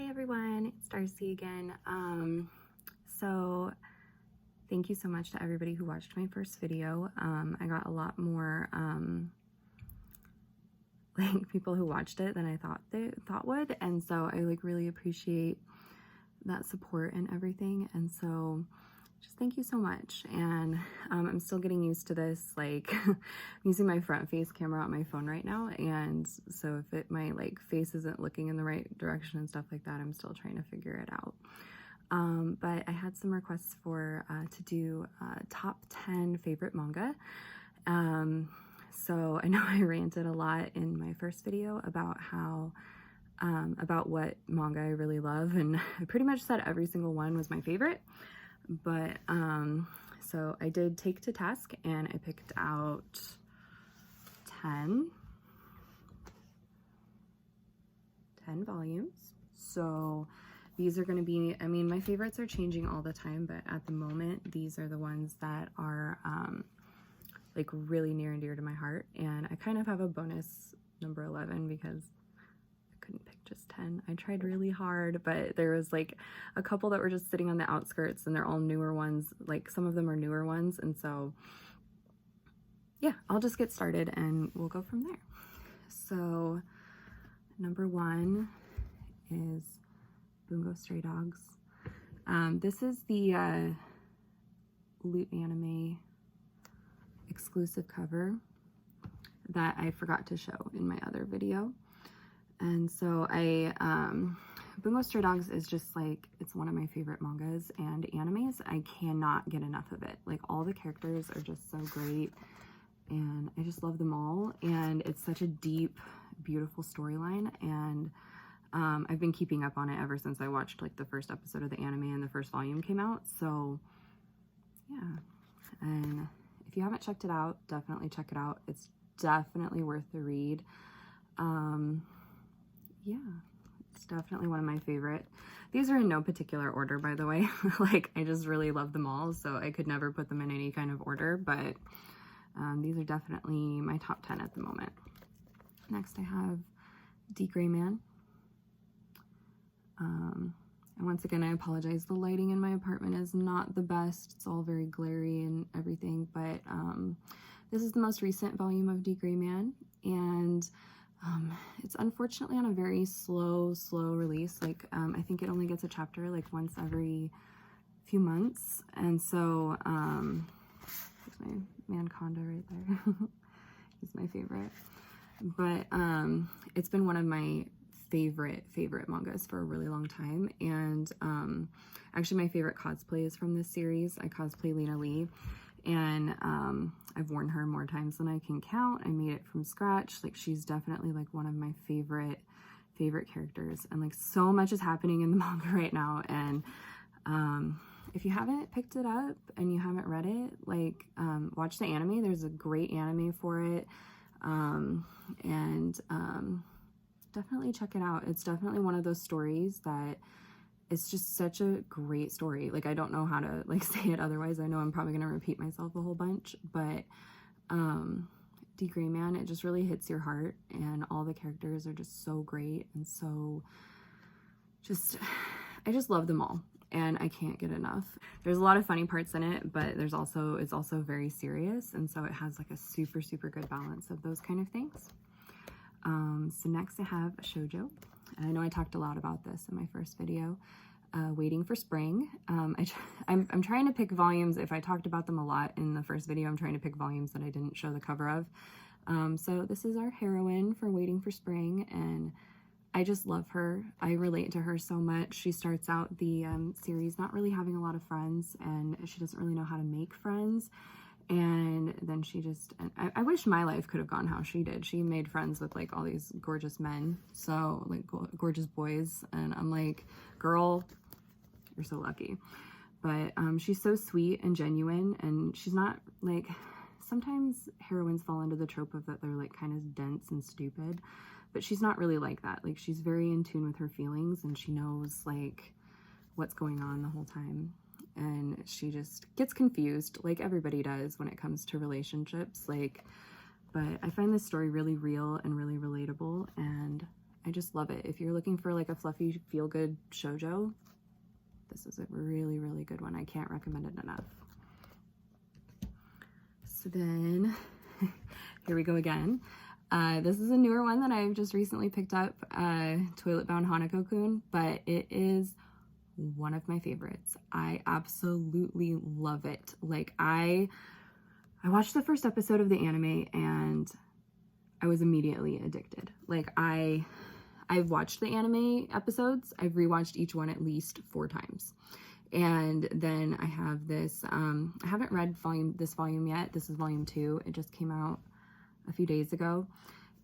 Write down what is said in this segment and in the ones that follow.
Hi everyone, it's Darcy again. So thank you so much to everybody who watched my first video. I got a lot more like people who watched it than I thought they would, and so I like really appreciate that support and everything, and so just thank you so much. And I'm still getting used to this, like using my front face camera on my phone right now, and so if my like face isn't looking in the right direction and stuff like that, I'm still trying to figure it out. But I had some requests for to do top 10 favorite manga. So I know I ranted a lot in my first video about how about what manga I really love, and I pretty much said every single one was my favorite. But so I did take to task and I picked out 10 volumes. So these are going to be, I mean, my favorites are changing all the time, but at the moment these are the ones that are like really near and dear to my heart. And I kind of have a bonus number 11 because couldn't pick just 10. I tried really hard, but there was like a couple that were just sitting on the outskirts, and they're all newer ones. Like some of them are newer ones, and so yeah, I'll just get started and we'll go from there. So number 1 is Bungo Stray Dogs. This is the Loot Anime exclusive cover that I forgot to show in my other video. And so Bungo Stray Dogs is just like, it's one of my favorite mangas and animes. I cannot get enough of it. Like, all the characters are just so great, and I just love them all. And it's such a deep, beautiful storyline, and I've been keeping up on it ever since I watched like the first episode of the anime and the first volume came out. So yeah, and if you haven't checked it out, definitely check it out. It's definitely worth the read. Yeah, it's definitely one of my favorite. These are in no particular order, by the way. Like, I just really love them all, so I could never put them in any kind of order, but these are definitely my top 10 at the moment. Next I have Grayman. And once again, I apologize. The lighting in my apartment is not the best. It's all very glary and everything, but this is the most recent volume of Grayman, and it's unfortunately on a very slow release. Like, I think it only gets a chapter like once every few months, and so there's my man Conda right there. He's my favorite. But it's been one of my favorite mangas for a really long time, and actually my favorite cosplay is from this series. I cosplay Lena Lee, and I've worn her more times than I can count. I made it from scratch. Like, she's definitely like one of my favorite characters, and like so much is happening in the manga right now. And if you haven't picked it up and you haven't read it, like watch the anime. There's a great anime for it, and definitely check it out. It's definitely one of those stories that it's just such a great story. Like, I don't know how to like say it otherwise. I know I'm probably gonna repeat myself a whole bunch, but Grayman, it just really hits your heart, and all the characters are just so great, and so just, I just love them all, and I can't get enough. There's a lot of funny parts in it, but it's also very serious, and so it has like a super good balance of those kind of things. So next I have Shoujo. And I know I talked a lot about this in my first video, Waiting for Spring. I'm trying to pick volumes. If I talked about them a lot in the first video, I'm trying to pick volumes that I didn't show the cover of. So this is our heroine for Waiting for Spring, and I just love her. I relate to her so much. She starts out the series not really having a lot of friends, and she doesn't really know how to make friends. And then she just, and I wish my life could have gone how she did. She made friends with like all these gorgeous men, so like gorgeous boys, and I'm like, girl, you're so lucky. But she's so sweet and genuine, and she's not like, sometimes heroines fall into the trope of that they're like kind of dense and stupid, but she's not really like that. Like, she's very in tune with her feelings, and she knows like what's going on the whole time. And she just gets confused, like everybody does when it comes to relationships. Like, but I find this story really real and really relatable, and I just love it. If you're looking for like a fluffy, feel-good shoujo, this is a really, really good one. I can't recommend it enough. So then, here we go again. This is a newer one that I've just recently picked up, Toilet Bound Hanako Kun, but it is one of my favorites. I absolutely love it. Like I watched the first episode of the anime and I was immediately addicted. Like I've watched the anime episodes. I've rewatched each one at least 4 times. And then I have this, I haven't read this volume yet. This is volume 2. It just came out a few days ago.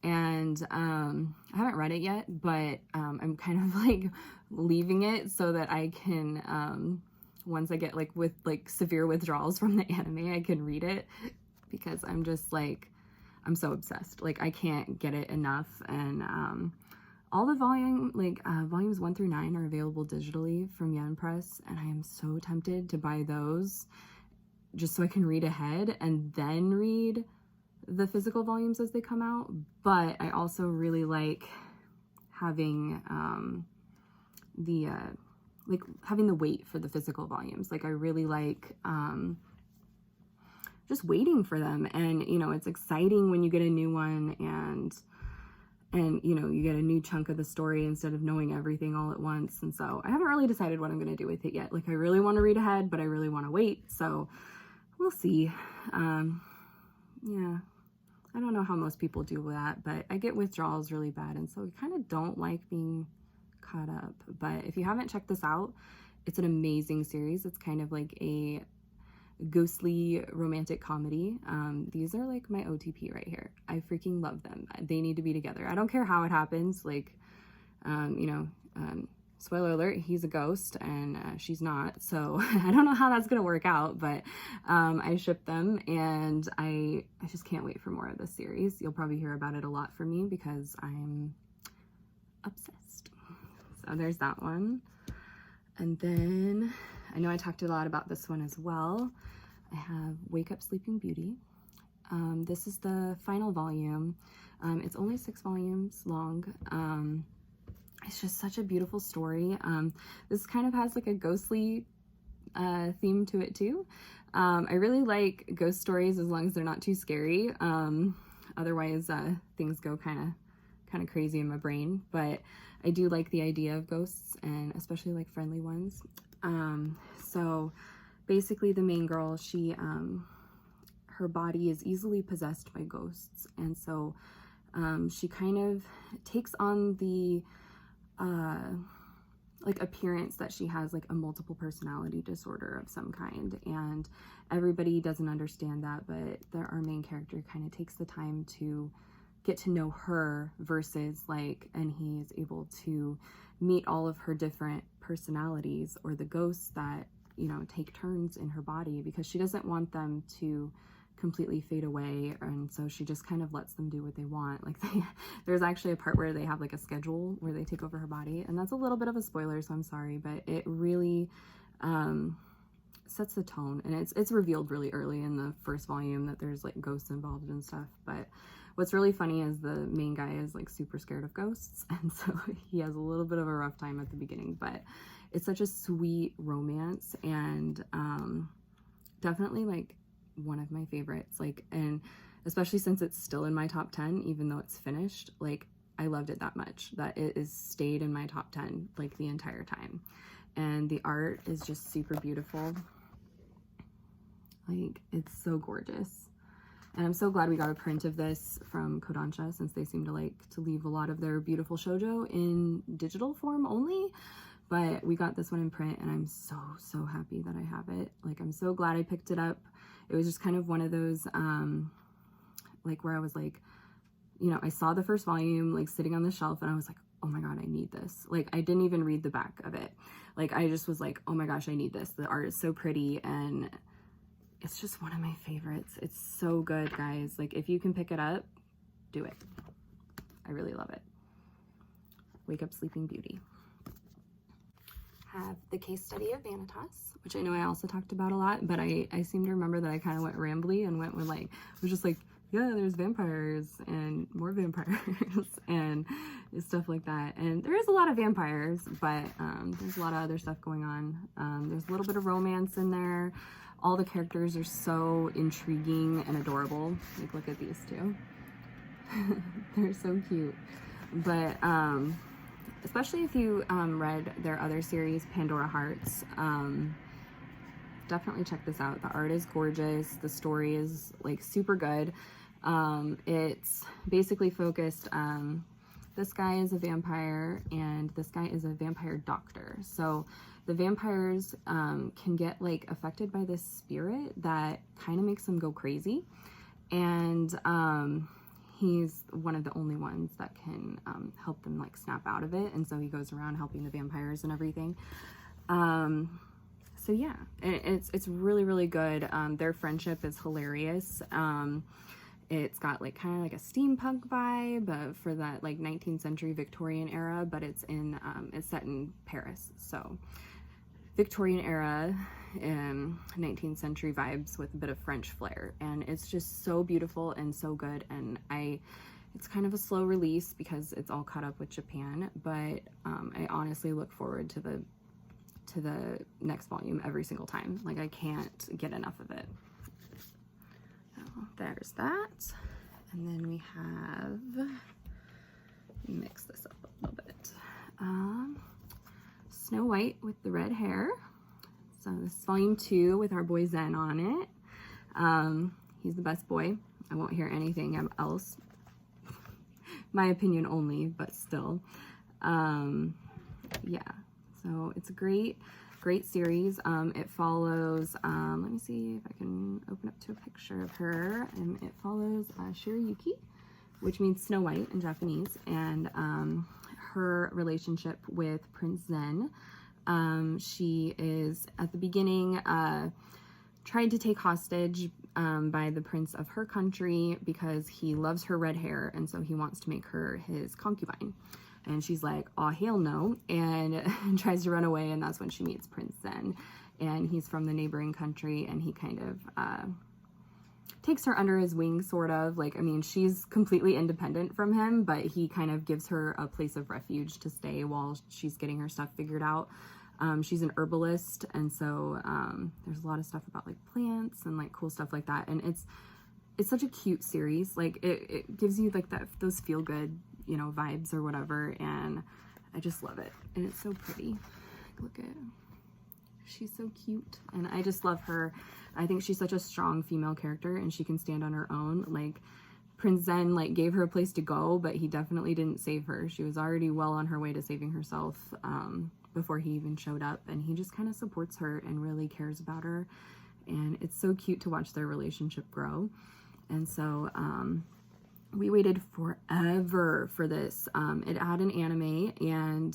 And I haven't read it yet, but I'm kind of like leaving it so that I can, once I get like with like severe withdrawals from the anime, I can read it, because I'm just like, I'm so obsessed. Like I can't get it enough. And all the volumes 1 through 9 are available digitally from Yen Press, and I am so tempted to buy those just so I can read ahead and then read the physical volumes as they come out. But I also really like having having the wait for the physical volumes. Like I really like just waiting for them, and you know, it's exciting when you get a new one and you know, you get a new chunk of the story instead of knowing everything all at once. And so I haven't really decided what I'm going to do with it yet. Like I really want to read ahead, but I really want to wait, so we'll see. Yeah, I don't know how most people do that, but I get withdrawals really bad, and so I kind of don't like being caught up. But if you haven't checked this out, it's an amazing series. It's kind of like a ghostly romantic comedy. These are like my OTP right here. I freaking love them. They need to be together. I don't care how it happens. Like, you know, spoiler alert, he's a ghost and she's not. So I don't know how that's gonna work out, but I ship them, and I just can't wait for more of this series. You'll probably hear about it a lot from me because I'm obsessed. So there's that one. And then I know I talked a lot about this one as well. I have Wake Up Sleeping Beauty. This is the final volume. It's only 6 volumes long. It's just such a beautiful story. This kind of has like a ghostly theme to it too. I really like ghost stories as long as they're not too scary. Otherwise, things go kind of crazy in my brain. But I do like the idea of ghosts, and especially like friendly ones. So basically the main girl, she her body is easily possessed by ghosts, and so she kind of takes on the like appearance that she has like a multiple personality disorder of some kind, and everybody doesn't understand that, but our main character kind of takes the time to get to know her versus like, and he is able to meet all of her different personalities, or the ghosts that, you know, take turns in her body, because she doesn't want them to completely fade away, and so she just kind of lets them do what they want. Like there's actually a part where they have like a schedule where they take over her body, and that's a little bit of a spoiler, so I'm sorry, but it really sets the tone, and it's revealed really early in the first volume that there's like ghosts involved and stuff. But what's really funny is the main guy is like super scared of ghosts, and so he has a little bit of a rough time at the beginning, but it's such a sweet romance, and definitely like one of my favorites. Like, and especially since it's still in my top 10, even though it's finished, like I loved it that much that it is stayed in my top 10 like the entire time. And the art is just super beautiful. Like, it's so gorgeous. And I'm so glad we got a print of this from Kodansha, since they seem to like to leave a lot of their beautiful shoujo in digital form only. But we got this one in print, and I'm so happy that I have it. Like, I'm so glad I picked it up. It was just kind of one of those, like, where I was like, you know, I saw the first volume, like, sitting on the shelf, and I was like, oh my god, I need this. Like, I didn't even read the back of it. Like, I just was like, oh my gosh, I need this. The art is so pretty, and it's just one of my favorites. It's so good, guys. Like, if you can pick it up, do it. I really love it. Wake Up Sleeping Beauty. Have the case study of Vanitas, which I know I also talked about a lot, but I seem to remember that I kind of went rambly and went with like, it was just like yeah, there's vampires and more vampires and stuff like that. And there is a lot of vampires, but there's a lot of other stuff going on. There's a little bit of romance in there. All the characters are so intriguing and adorable. Like, look at these two. They're so cute. But especially if you read their other series, Pandora Hearts, definitely check this out. The art is gorgeous. The story is like super good. It's basically focused, this guy is a vampire and this guy is a vampire doctor. So the vampires can get like affected by this spirit that kind of makes them go crazy. And he's one of the only ones that can help them like snap out of it. And so he goes around helping the vampires and everything. So yeah, it's really, really good. Their friendship is hilarious. It's got like kind of like a steampunk vibe for that like 19th century Victorian era, but it's set in Paris. So Victorian era, 19th century vibes with a bit of French flair, and it's just so beautiful and so good. And it's kind of a slow release because it's all caught up with Japan, but I honestly look forward to the next volume every single time. Like, I can't get enough of it. So there's that. And then we have, mix this up a little bit. Snow White with the red hair. So this is volume 2 with our boy Zen on it. He's the best boy. I won't hear anything else. My opinion only, but still. Yeah. So it's a great series. It follows, let me see if I can open up to a picture of her. And it follows Shirayuki, which means Snow White in Japanese, and her relationship with Prince Zen. She is, at the beginning, tried to take hostage by the prince of her country because he loves her red hair, and so he wants to make her his concubine. And she's like, oh, hell no, and tries to run away, and that's when she meets Prince Zen. And he's from the neighboring country, and he kind of takes her under his wing, sort of. Like, I mean, she's completely independent from him, but he kind of gives her a place of refuge to stay while she's getting her stuff figured out. She's an herbalist, and so there's a lot of stuff about, like, plants and, like, cool stuff like that. And it's such a cute series. Like, it gives you, like, those feel-good, you know, vibes or whatever, and I just love it. And it's so pretty. Look at, she's so cute, and I just love her. I think she's such a strong female character, and she can stand on her own. Like, Prince Zen, like, gave her a place to go, but he definitely didn't save her. She was already well on her way to saving herself before he even showed up, and he just kind of supports her and really cares about her. And it's so cute to watch their relationship grow. And so we waited forever for this. It had an anime, and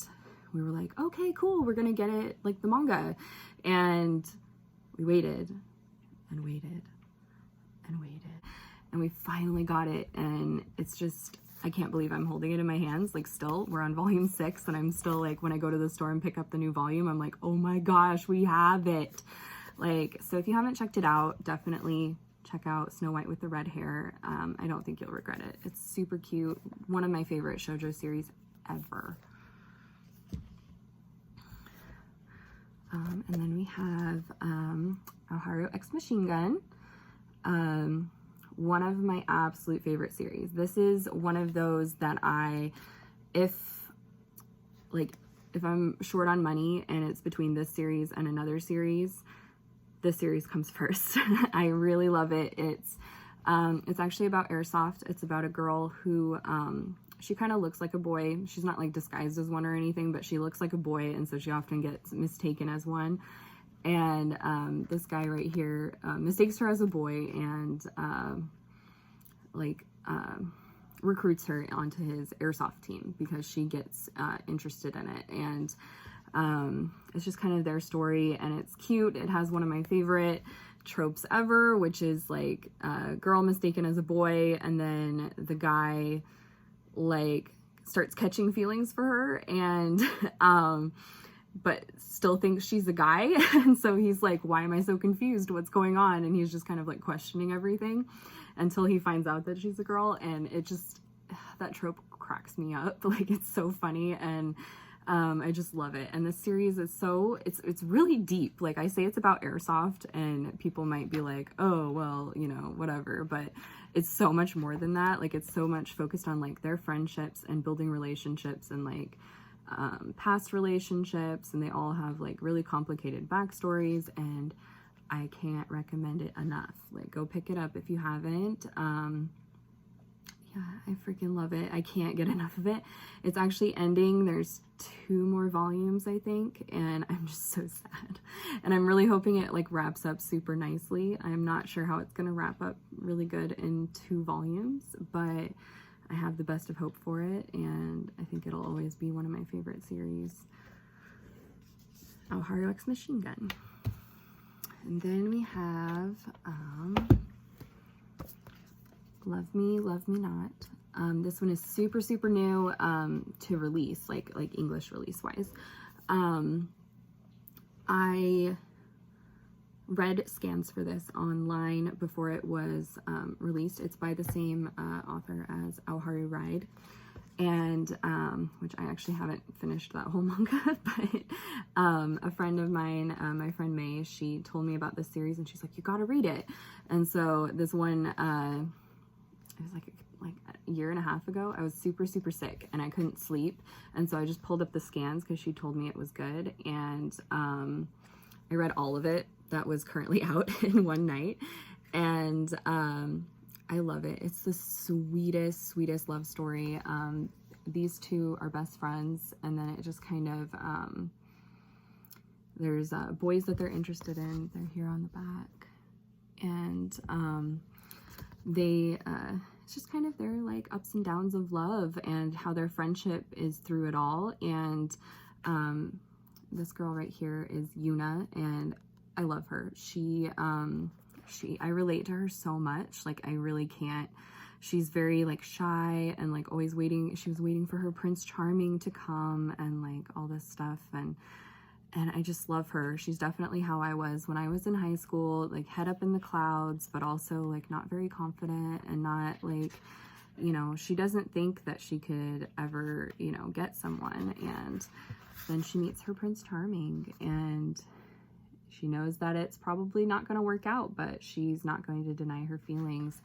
we were like, okay, cool, we're gonna get it like the manga. And we waited and waited and waited, and we finally got it. And it's just, I can't believe I'm holding it in my hands. Like, still, we're on volume 6, and I'm still like, when I go to the store and pick up the new volume, I'm like, oh my gosh, we have it. Like, so if you haven't checked it out, definitely check out Snow White with the red hair. I don't think you'll regret it. It's super cute. One of my favorite shoujo series ever. And then we have Aharu X Machine Gun. One of my absolute favorite series. This is one of those that if I'm short on money and it's between this series and another series, this series comes first. I really love it. It's actually about airsoft. It's about a girl who, she kind of looks like a boy. She's not like disguised as one or anything, but she looks like a boy, and so she often gets mistaken as one. And this guy right here mistakes her as a boy and recruits her onto his airsoft team because she gets interested in it. And it's just kind of their story, and it's cute. It has one of my favorite tropes ever, which is like a girl mistaken as a boy, and then the guy like starts catching feelings for her, and but still thinks she's a guy. And so he's like, why am I so confused? What's going on? And he's just kind of like questioning everything. until he finds out that she's a girl. And it just, that trope cracks me up. Like, it's so funny, and I just love it. And this series is so, it's really deep. Like, I say it's about airsoft, and people might be like, oh, well, you know, whatever, but it's so much more than that. Like, it's so much focused on like their friendships and building relationships, and like past relationships, and they all have like really complicated backstories, and I can't recommend it enough. Like, go pick it up if you haven't. Yeah, I freaking love it. I can't get enough of it. It's actually ending. There's 2 more volumes, I think, and I'm just so sad. And I'm really hoping it like wraps up super nicely. I'm not sure how it's gonna wrap up really good in 2 volumes, but I have the best of hope for it, and I think it'll always be one of my favorite series. Aoharu X Machine Gun. And then we have Love Me, Love Me Not. This one is super, super new to release, like English release wise. I read scans for this online before it was released. It's by the same author as Aoharu Ride, and which I actually haven't finished that whole manga, but a friend of mine, my friend May, she told me about this series, and she's like, you gotta read it. And so this one, it was like a year and a half ago. I was super, super sick, and I couldn't sleep, and so I just pulled up the scans because she told me it was good, and I read all of it that was currently out in one night, and I love it. It's the sweetest, sweetest love story. These 2 are best friends, and then it just kind of, there's boys that they're interested in. They're here on the back, and it's just kind of their like ups and downs of love, and how their friendship is through it all. And this girl right here is Yuna, and I love her. I relate to her so much. Like, I really can't. She's very like shy, and like always waiting. She was waiting for her Prince Charming to come, and like all this stuff, and I just love her. She's definitely how I was when I was in high school, like head up in the clouds, but also like not very confident, and not like, you know, she doesn't think that she could ever, you know, get someone. And then she meets her Prince Charming, and she knows that it's probably not going to work out, but she's not going to deny her feelings.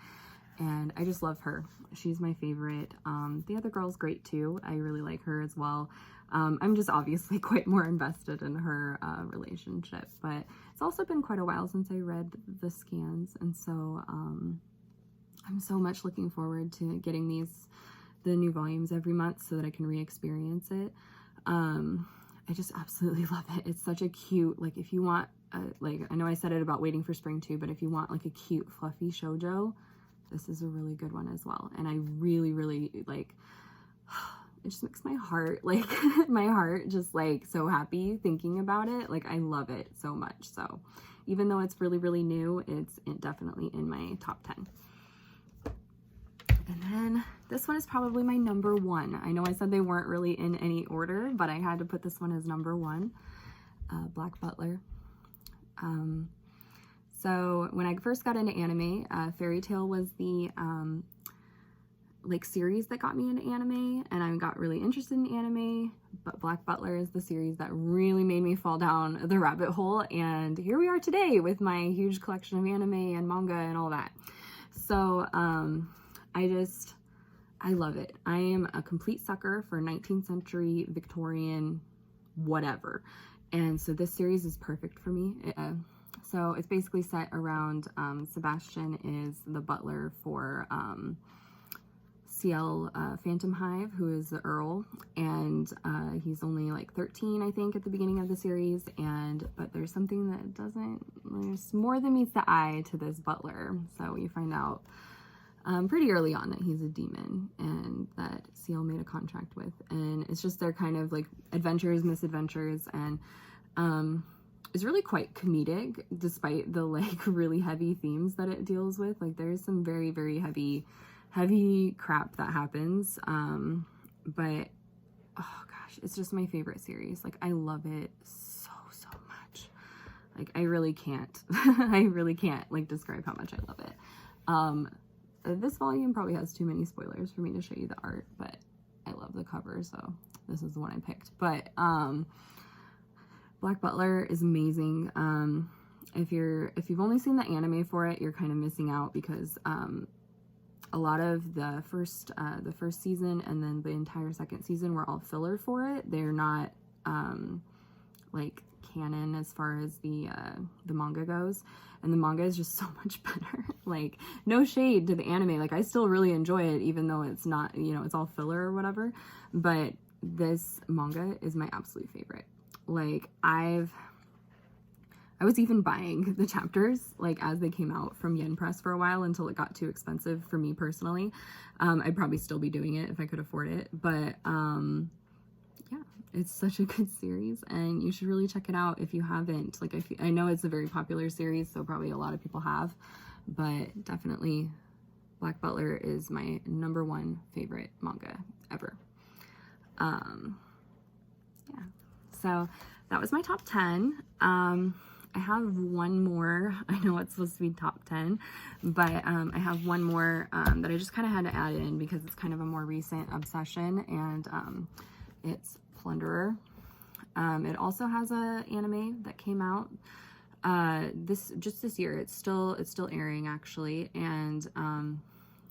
And I just love her. She's my favorite. The other girl's great too. I really like her as well. I'm just obviously quite more invested in her relationship, but it's also been quite a while since I read the scans, and so I'm so much looking forward to getting the new volumes every month so that I can re-experience it. I just absolutely love it. It's such a cute, like, if you want like, I know I said it about waiting for spring too, but if you want like a cute fluffy shoujo, this is a really good one as well. And I really, really like, it just makes my heart, like, my heart just like so happy thinking about it. Like, I love it so much. So even though it's really, really new, it's definitely in my top 10. And then this one is probably my number 1. I know I said they weren't really in any order, but I had to put this one as number 1, Black Butler. So when I first got into anime, Fairy Tail was the like series that got me into anime, and I got really interested in anime, but Black Butler is the series that really made me fall down the rabbit hole, and here we are today with my huge collection of anime and manga and all that. So I love it. I am a complete sucker for 19th century Victorian whatever, and so this series is perfect for me. So it's basically set around Sebastian is the butler for CL Phantom Hive, who is the Earl, and he's only like 13, I think, at the beginning of the series, but there's something that there's more than meets the eye to this butler. So you find out pretty early on that he's a demon, and that CL made a contract with, and it's just their kind of like adventures, misadventures, and is really quite comedic despite the like really heavy themes that it deals with. Like, there's some very, very heavy crap that happens, but oh gosh, it's just my favorite series. Like, I love it so much. Like, I really can't like describe how much I love it. this volume probably has too many spoilers for me to show you the art, but I love the cover, so this is the one I picked. But Black Butler is amazing. If you've only seen the anime for it, you're kind of missing out, because a lot of the first season and then the entire second season were all filler for it. They're not like canon as far as the manga goes, and the manga is just so much better. Like, no shade to the anime, like I still really enjoy it, even though it's not, you know, it's all filler or whatever, but this manga is my absolute favorite. Like, I was even buying the chapters like as they came out from Yen Press for a while until it got too expensive for me personally. I'd probably still be doing it if I could afford it, but yeah, it's such a good series, and you should really check it out if you haven't. Like, I know it's a very popular series, so probably a lot of people have, but definitely Black Butler is my #1 favorite manga ever. Yeah, so that was my top 10. I have one more. I know it's supposed to be top 10, but I have one more that I just kind of had to add in because it's kind of a more recent obsession, and it's Plunderer. It also has a anime that came out this year. It's still airing actually, and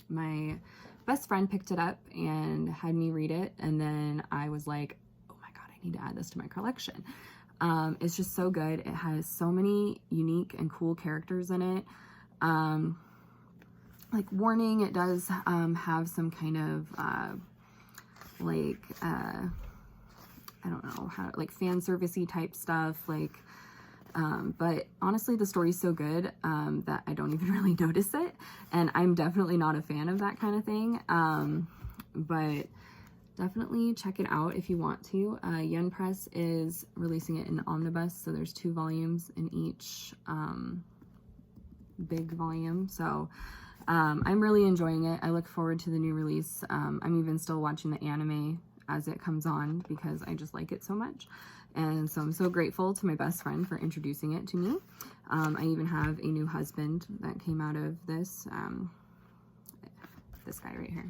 my best friend picked it up and had me read it, and then I was like, oh my god, I need to add this to my collection. It's just so good. It has so many unique and cool characters in it. Like, warning, it does have some kind of like I don't know how, like, fan servicey type stuff, like, but honestly the story's so good that I don't even really notice it, and I'm definitely not a fan of that kind of thing, but definitely check it out if you want to. Yen Press is releasing it in omnibus, so there's 2 volumes in each big volume, so I'm really enjoying it. I look forward to the new release. I'm even still watching the anime as it comes on because I just like it so much, and so I'm so grateful to my best friend for introducing it to me. I even have a new husband that came out of this guy right here.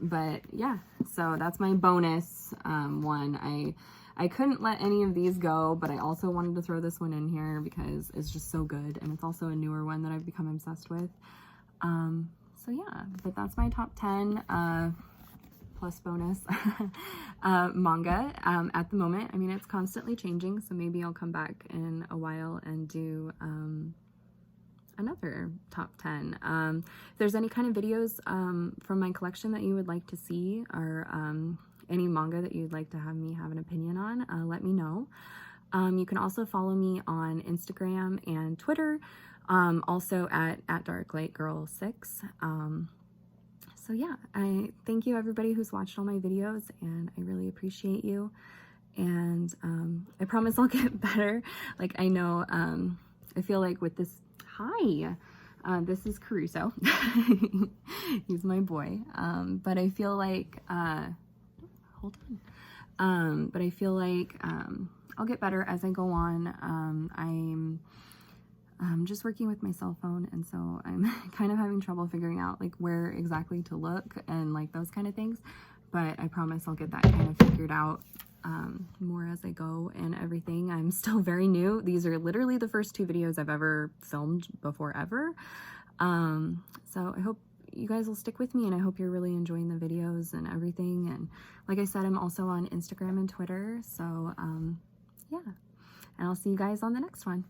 But yeah, so that's my bonus one. I couldn't let any of these go, but I also wanted to throw this one in here because it's just so good, and it's also a newer one that I've become obsessed with. So yeah, but that's my top 10 plus bonus manga at the moment. I mean, it's constantly changing, so maybe I'll come back in a while and do another top 10. If there's any kind of videos from my collection that you would like to see, or any manga that you'd like to have me have an opinion on, let me know. You can also follow me on Instagram and Twitter, also at darklightgirl6. So yeah, I thank you everybody who's watched all my videos, and I really appreciate you, and I promise I'll get better. Like, I know, I feel like with this, hi, this is Caruso. He's my boy. But I feel like, hold on. But I feel like I'll get better as I go on. I'm just working with my cell phone, and so I'm kind of having trouble figuring out like where exactly to look and like those kind of things. But I promise I'll get that kind of figured out more as I go and everything. I'm still very new. These are literally the first 2 videos I've ever filmed before ever. So I hope you guys will stick with me, and I hope you're really enjoying the videos and everything. And like I said, I'm also on Instagram and Twitter. So yeah, and I'll see you guys on the next one.